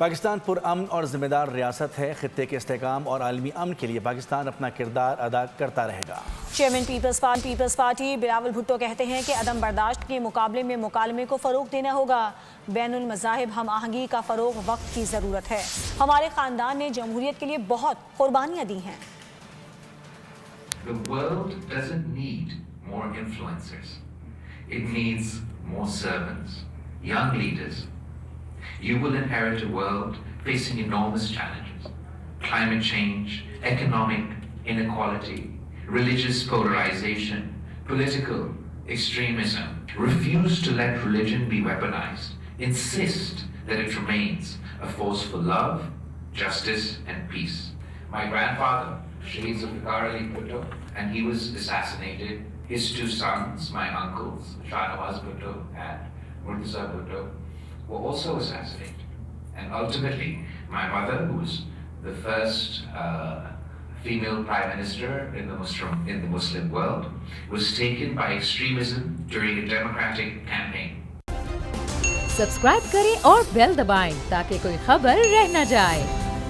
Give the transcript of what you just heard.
पाकिस्तान पुरअमन और ज़िम्मेदार रियासत है। खित्ते के इस्तेहकाम और आलमी अमन के लिए पाकिस्तान अपना किरदार अदा करता रहेगा। चेयरमैन पीपल्स पार्टी बिलावल भुट्टो कहते हैं कि अदम बर्दाश्त के मुकाबले में मुकालमे को फ़रोग देना होगा। बैनुल मज़ाहिब हम आहंगी का फ़रोग वक्त की ज़रूरत है। हमारे ख़ानदान ने जमहूरियत के लिए बहुत कुर्बानियाँ दी हैं। The world doesn't need more influencers. It needs more servants, young leaders. You will inherit a world facing enormous challenges: climate change, economic inequality, religious polarization, political extremism. Refuse to let religion be weaponized. Insist that it remains a force for love, justice, and peace. My grandfather, Shaheed Zulfikar Ali Bhutto, and he was assassinated. His two sons, my uncles, Shah Nawaz Bhutto and Murtaza Bhutto, were also assassinated. And ultimately, my mother, who was the first female prime minister in the Muslim world, was taken by extremism during a democratic campaign. Subscribe करें और bell दबाएं ताकि कोई खबर रह न जाए।